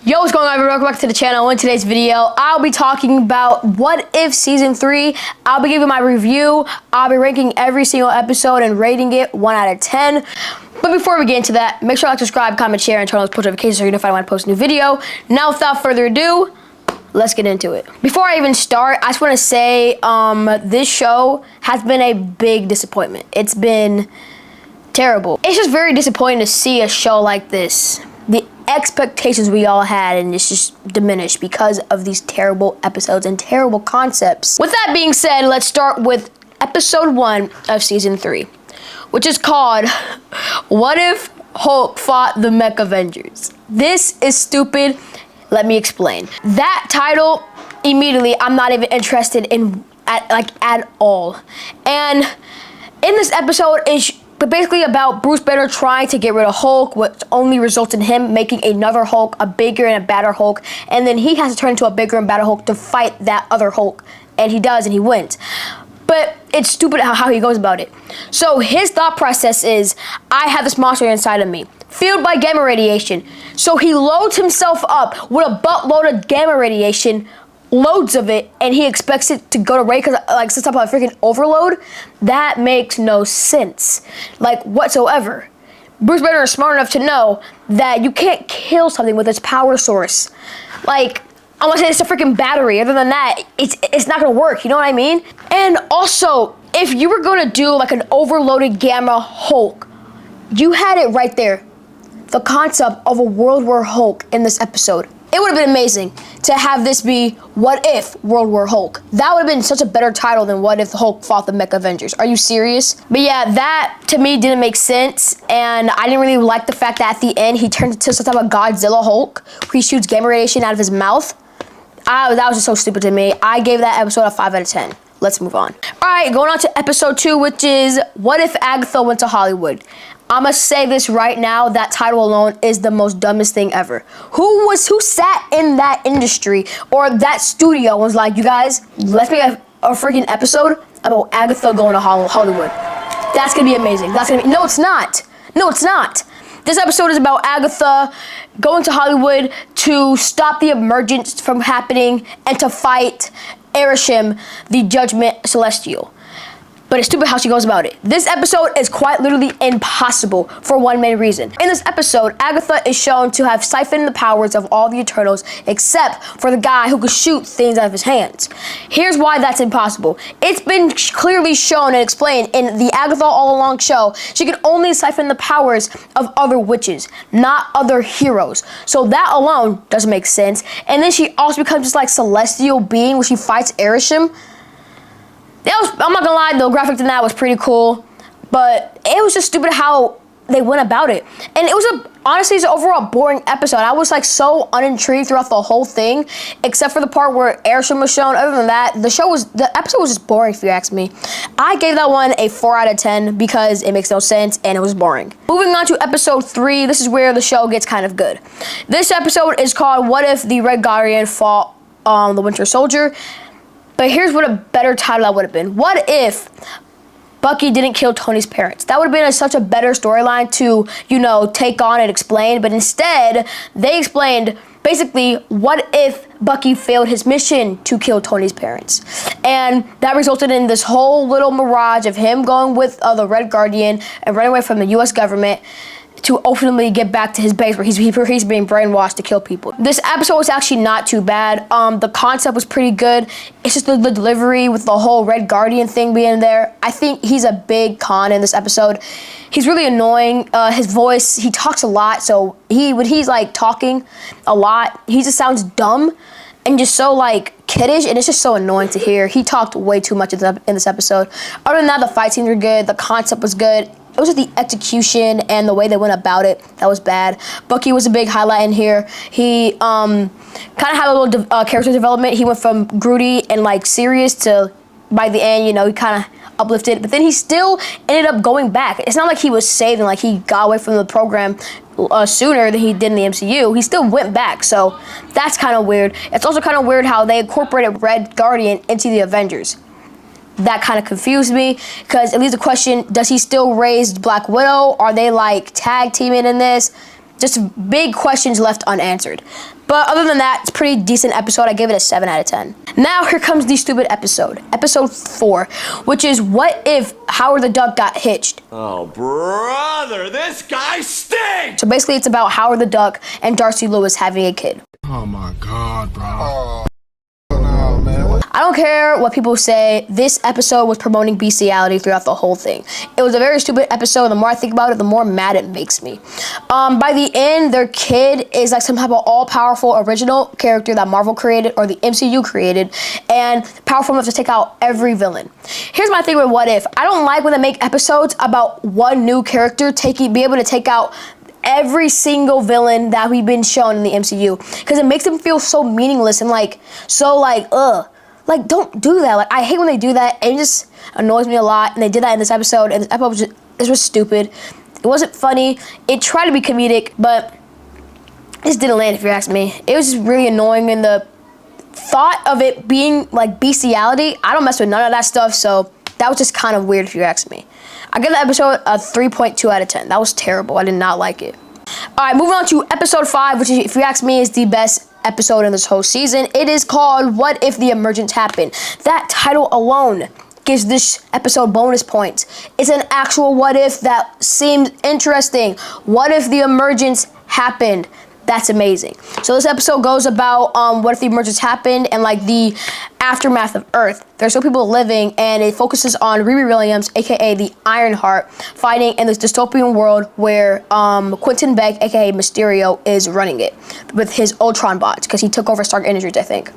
Yo, what's going on, everyone? Welcome back to the channel. In today's video, I'll be talking about What If Season 3. I'll be giving my review. I'll be ranking every single episode and rating it 1 out of 10. But before we get into that, make sure to like, subscribe, comment, share, and turn on those post notifications so you're notified when I post a new video. Now, without further ado, let's get into it. Before I even start, I just want to say this show has been a big disappointment. It's been terrible. It's just very disappointing to see a show like this. The expectations we all had, and it's just diminished because of these terrible episodes and terrible concepts. With that being said, let's start with episode 1 of season 3, which is called What If Hulk Fought the Mech Avengers. This is stupid. Let me explain. That title, immediately, I'm not even interested in at all. And in this episode is basically about Bruce Banner trying to get rid of Hulk, which only results in him making another Hulk, a bigger and a badder Hulk, and then he has to turn into a bigger and badder Hulk to fight that other Hulk, and he does, and he wins. But it's stupid how he goes about it. So his thought process is, I have this monster inside of me, fueled by gamma radiation. So he loads himself up with a buttload of gamma radiation, loads of it, and he expects it to go to raid because like some type of freaking overload. That makes no sense, like whatsoever. Bruce Banner is smart enough to know that you can't kill something with its power source. Like, unless it's a freaking battery. Other than that, it's not gonna work, you know what I mean? And also, if you were gonna do like an overloaded gamma Hulk, you had it right there. The concept of a World War Hulk in this episode. It would have been amazing to have this be What If World War Hulk. That would have been such a better title than What If Hulk Fought the Mech Avengers. Are you serious? But yeah, that to me didn't make sense, and I didn't really like the fact that at the end he turned into some type of Godzilla Hulk where he shoots gamma radiation out of his mouth. That was just so stupid to me. I gave that episode a 5 out of 10. Let's move on. All right, going on to episode 2, which is What If Agatha Went to Hollywood. I'ma say this right now, that title alone is the most dumbest thing ever. Who sat in that industry or that studio and was like, you guys, let's make a freaking episode about Agatha going to Hollywood. That's gonna be amazing. That's gonna be, no, it's not. No, it's not. This episode is about Agatha going to Hollywood to stop the emergence from happening and to fight Erishim, the Judgment Celestial. But it's stupid how she goes about it. This episode is quite literally impossible for one main reason. In this episode, Agatha is shown to have siphoned the powers of all the Eternals except for the guy who could shoot things out of his hands. Here's why that's impossible. It's been clearly shown and explained in the Agatha All Along show. She can only siphon the powers of other witches, not other heroes. So that alone doesn't make sense. And then she also becomes this like celestial being where she fights Erishim. I'm not gonna lie, the graphic in that was pretty cool, but it was just stupid how they went about it. And it was honestly, it's an overall boring episode. I was like so unintrigued throughout the whole thing, except for the part where Erishim was shown. Other than that, the episode was just boring if you ask me. I gave that one a 4 out of 10 because it makes no sense and it was boring. Moving on to episode 3, this is where the show gets kind of good. This episode is called What If the Red Guardian Fought the Winter Soldier. But here's what a better title that would have been. What if Bucky didn't kill Tony's parents? That would have been such a better storyline to, you know, take on and explain. But instead, they explained basically what if Bucky failed his mission to kill Tony's parents. And that resulted in this whole little mirage of him going with the Red Guardian and running away from the U.S. government to ultimately get back to his base where he's being brainwashed to kill people. This episode was actually not too bad. The concept was pretty good. It's just the delivery with the whole Red Guardian thing being there. I think he's a big con in this episode. He's really annoying. His voice, he talks a lot, so when he's like talking a lot, he just sounds dumb and just so like kiddish, and it's just so annoying to hear. He talked way too much in this episode. Other than that, the fight scenes were good. The concept was good. It was just the execution and the way they went about it that was bad. Bucky was a big highlight in here. He kind of had a little character development. He went from broody and like serious to, by the end, you know, he kind of uplifted. But then he still ended up going back. It's not like he was saved and like he got away from the program sooner than he did in the MCU. He still went back, so that's kind of weird. It's also kind of weird how they incorporated Red Guardian into the Avengers. that kind of confused me, because it leaves the question, does he still raise Black Widow? Are they like tag teaming in this? Just big questions left unanswered. But other than that, it's a pretty decent episode. I gave it a 7 out of 10. Now here comes the stupid episode. Episode 4, which is what if Howard the Duck got hitched? Oh, brother, this guy stinks! So basically it's about Howard the Duck and Darcy Lewis having a kid. Oh my God, bro. Oh, no, man. I don't care what people say. This episode was promoting bestiality throughout the whole thing. It was a very stupid episode. The more I think about it, the more mad it makes me. By the end, their kid is like some type of all-powerful original character that Marvel created or the MCU created, and powerful enough to take out every villain. Here's my thing with What If. I don't like when they make episodes about one new character be able to take out every single villain that we've been shown in the MCU, because it makes them feel so meaningless and like, don't do that. Like, I hate when they do that. It just annoys me a lot. And they did that in this episode. And this episode was stupid. It wasn't funny. It tried to be comedic, but it just didn't land, if you ask me. It was just really annoying. And the thought of it being like bestiality, I don't mess with none of that stuff. So that was just kind of weird, if you ask me. I give the episode a 3.2 out of 10. That was terrible. I did not like it. All right, moving on to episode 5, which, if you ask me, is the best episode in this whole season. It is called What If the Emergence Happened. That title alone gives this episode bonus points. It's an actual what if that seems interesting. What if the emergence happened? That's amazing. So this episode goes about what if the emergence happened and like the aftermath of Earth. There's still people living, and it focuses on Riri Williams, aka the Ironheart, fighting in this dystopian world where Quentin Beck, aka Mysterio, is running it with his Ultron bots because he took over Stark Industries, I think.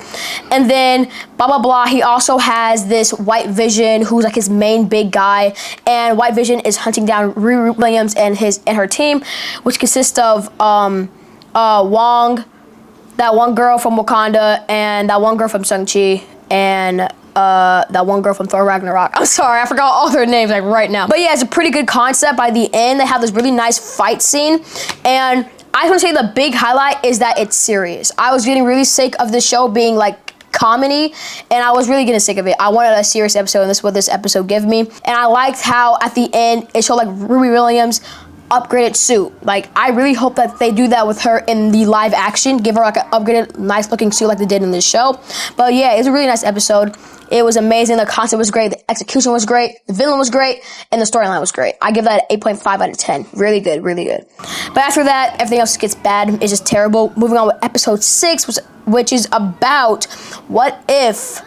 And then blah blah blah. He also has this White Vision, who's like his main big guy, and White Vision is hunting down Riri Williams and her team, which consists of Wong, that one girl from Wakanda, and that one girl from Shang-Chi, and that one girl from Thor Ragnarok. I'm sorry, I forgot all their names like right now. But yeah, it's a pretty good concept. By the end, they have this really nice fight scene, and I want to say the big highlight is that it's serious. I was getting really sick of this show being like comedy, and I was really getting sick of it. I wanted a serious episode, and this is what this episode gave me. And I liked how at the end it showed like Ruby Williams upgraded suit. Like, I really hope that they do that with her in the live action, give her like an upgraded nice looking suit like they did in this show. But yeah, it was a really nice episode. It was amazing. The concept was great, the execution was great, the villain was great, and the storyline was great. I give that an 8.5 out of 10. Really good, really good. But after that, everything else gets bad. It's just terrible. Moving on with episode 6, which is about what if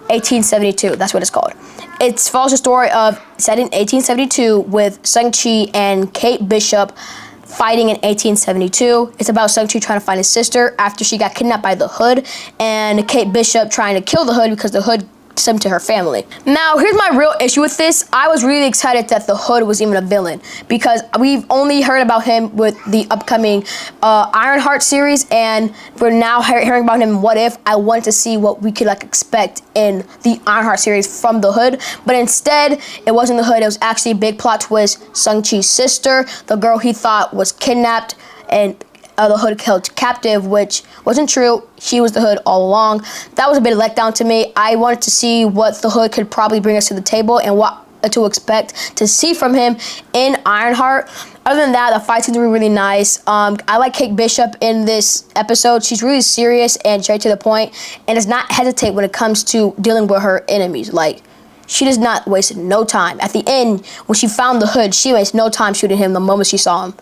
1872. That's what it's called. It follows the story of set in 1872 with Shang-Chi and Kate Bishop fighting in 1872. It's about Shang-Chi trying to find his sister after she got kidnapped by the Hood, and Kate Bishop trying to kill the Hood because the Hood sent to her family. Now, here's my real issue with this. I was really excited that the Hood was even a villain because we've only heard about him with the upcoming Ironheart series, and we're now hearing about him in What If. I wanted to see what we could like expect in the Ironheart series from the Hood, but instead, it wasn't the Hood. It was actually a big plot twist. Shang-Chi's sister, the girl he thought was kidnapped, and the Hood held captive, which wasn't true. She was the Hood all along. That was a bit of a letdown to me. I wanted to see what the Hood could probably bring us to the table and what to expect to see from him in Ironheart. Other than that, the fight scenes were really nice. I like Kate Bishop in this episode. She's really serious and straight to the point, and does not hesitate when it comes to dealing with her enemies. Like, she does not waste no time. At the end, when she found the Hood, she wasted no time shooting him the moment she saw him.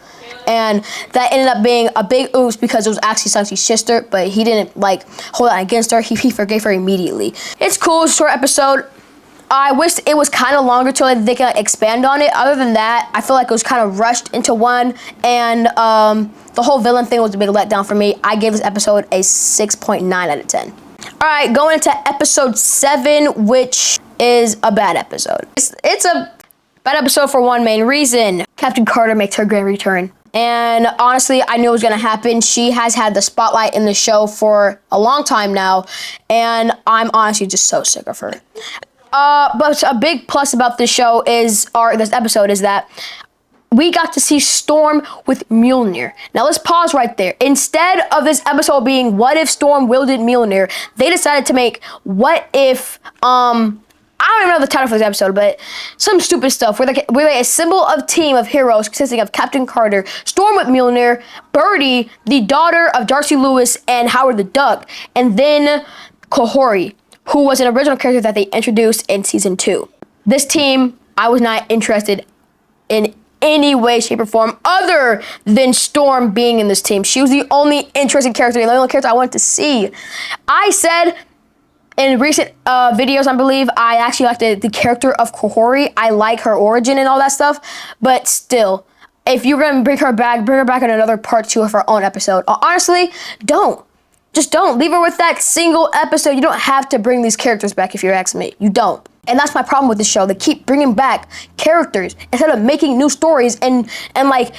And that ended up being a big oops because it was actually Shang-Chi's sister, but he didn't like hold that against her. He forgave her immediately. It's cool, it's a short episode. I wish it was kind of longer till they can like, expand on it. Other than that, I feel like it was kind of rushed into one, and the whole villain thing was a big letdown for me. I gave this episode a 6.9 out of 10. All right, going into episode 7, which is a bad episode. It's a bad episode for one main reason. Captain Carter makes her grand return. And honestly, I knew it was going to happen. She has had the spotlight in the show for a long time now, and I'm honestly just so sick of her. But a big plus about this show is, or this episode, is that we got to see Storm with Mjolnir. Now let's pause right there. Instead of this episode being what if Storm wielded Mjolnir, they decided to make what if, I don't even know the title for this episode, but some stupid stuff where they assemble a team of heroes consisting of Captain Carter, Storm Mjolnir, Birdie, the daughter of Darcy Lewis and Howard the Duck, and then Kahori, who was an original character that they introduced in season 2. This team, I was not interested in any way, shape, or form other than Storm being in this team. She was the only interesting character and the only character I wanted to see. I said in recent videos, I believe, I actually like the character of Kahori. I like her origin and all that stuff, but still, if you're gonna bring her back in another part 2 of her own episode. Honestly, don't. Just don't. Leave her with that single episode. You don't have to bring these characters back if you're asking me. You don't. And that's my problem with the show. They keep bringing back characters instead of making new stories and like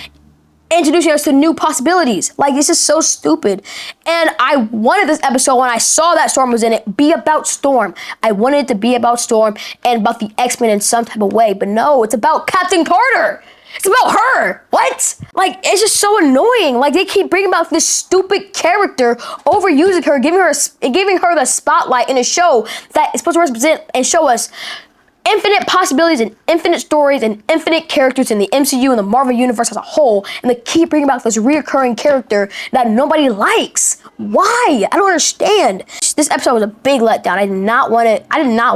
introducing us to new possibilities. Like, this is so stupid. And I wanted this episode, when I saw that Storm was in it, be about Storm. I wanted it to be about Storm and about the X-Men in some type of way. But no, it's about Captain Carter. It's about her. What? Like, it's just so annoying. Like, they keep bringing about this stupid character, overusing her, giving her the spotlight in a show that is supposed to represent and show us infinite possibilities and infinite stories and infinite characters in the MCU and the Marvel Universe as a whole, and they keep bringing about this reoccurring character that nobody likes. Why? I don't understand. This episode was a big letdown. I did not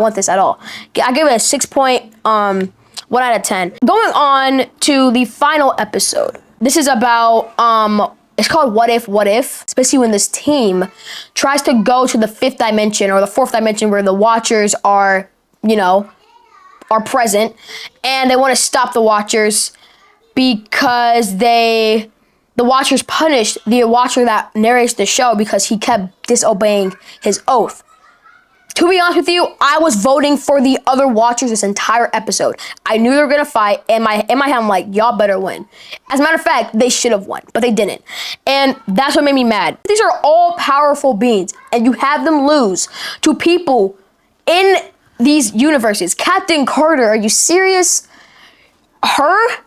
want this at all. I give it a 6.1 out of 10. Going on to the final episode. This is about it's called What If, especially when this team tries to go to the 5th dimension or the 4th dimension where the Watchers are present, and they want to stop the Watchers because the Watchers punished the Watcher that narrates the show because he kept disobeying his oath. To be honest with you, I was voting for the other Watchers this entire episode. I knew they were gonna fight, and in my head, I'm like, y'all better win. As a matter of fact, they should have won, but they didn't. And that's what made me mad. These are all powerful beings, and you have them lose to people in these universes. Captain Carter, are you serious? Her?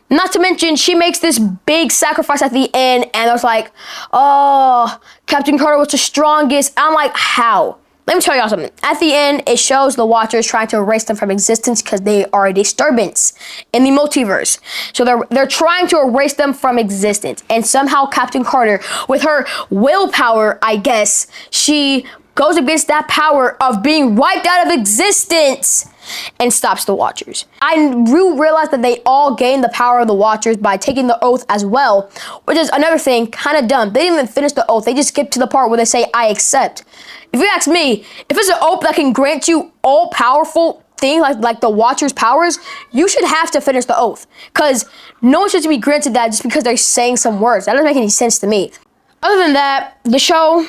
Not to mention, she makes this big sacrifice at the end, and I was like, oh, Captain Carter was the strongest. I'm like, how? Let me tell y'all something. At the end, it shows the Watchers trying to erase them from existence because they are a disturbance in the multiverse. So they're trying to erase them from existence. And somehow Captain Carter, with her willpower, I guess, she goes against that power of being wiped out of existence and stops the Watchers. I realized that they all gained the power of the Watchers by taking the oath as well, which is another thing, kind of dumb. They didn't even finish the oath. They just skipped to the part where they say, I accept. If you ask me, if it's an oath that can grant you all powerful things like the Watchers' powers, you should have to finish the oath. Because no one should be granted that just because they're saying some words. That doesn't make any sense to me. Other than that, the show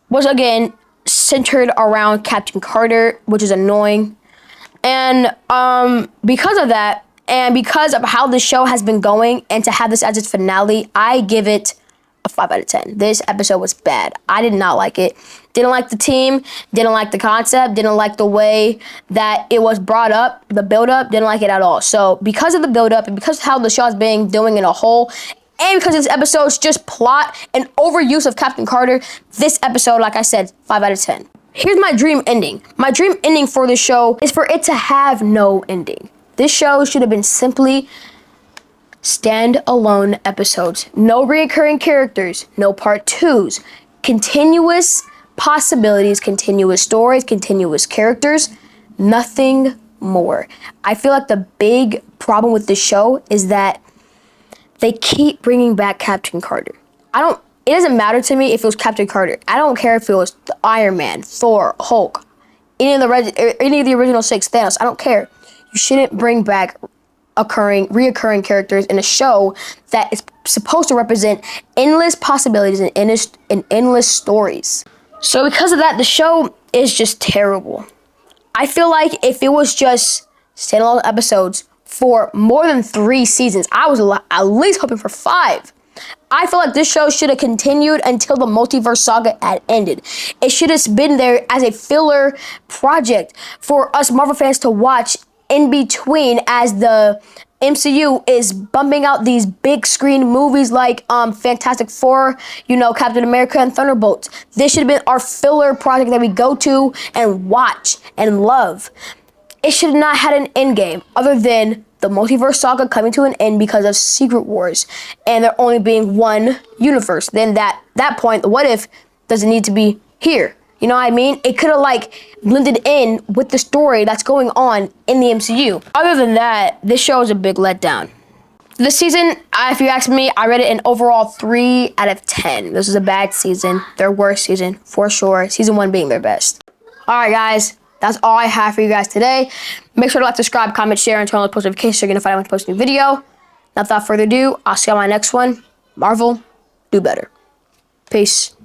was, again, centered around Captain Carter, which is annoying. And because of that, and because of how the show has been going, and to have this as its finale, I give it a 5 out of 10. This episode was bad. I did not like it. Didn't like the team, didn't like the concept, didn't like the way that it was brought up, the build-up, didn't like it at all. So because of the build-up and because of how the show has been doing in a whole, and because this episode's just plot and overuse of Captain Carter, this episode, like I said, 5 out of 10. Here's my dream ending. My dream ending for this show is for it to have no ending. This show should have been simply stand-alone episodes. No recurring characters, no part 2s, continuous possibilities, continuous stories, continuous characters, nothing more. I feel like the big problem with this show is that they keep bringing back Captain Carter. It doesn't matter to me if it was Captain Carter. I don't care if it was Iron Man, Thor, Hulk, any of the original 6 Thanos. I don't care. You shouldn't bring back reoccurring characters in a show that is supposed to represent endless possibilities and endless stories. So because of that, the show is just terrible. I feel like if it was just standalone episodes for more than 3 seasons, I was at least hoping for 5. I feel like this show should have continued until the multiverse saga had ended. It should have been there as a filler project for us Marvel fans to watch in between as the MCU is bumping out these big screen movies like Fantastic Four, Captain America and Thunderbolts. This should have been our filler project that we go to and watch and love. It should not have had an end game other than the multiverse saga coming to an end because of Secret Wars and there only being one universe. Then that point, the what if doesn't need to be here. You know what I mean? It could have blended in with the story that's going on in the MCU. Other than that, this show is a big letdown. This season, if you ask me, I rated it an overall 3 out of 10. This is a bad season, their worst season for sure. Season 1 being their best. All right, guys. That's all I have for you guys today. Make sure to like, subscribe, comment, share, and turn on the post notifications so you're gonna find out when I post a new video. Now, without further ado, I'll see you on my next one. Marvel, do better. Peace.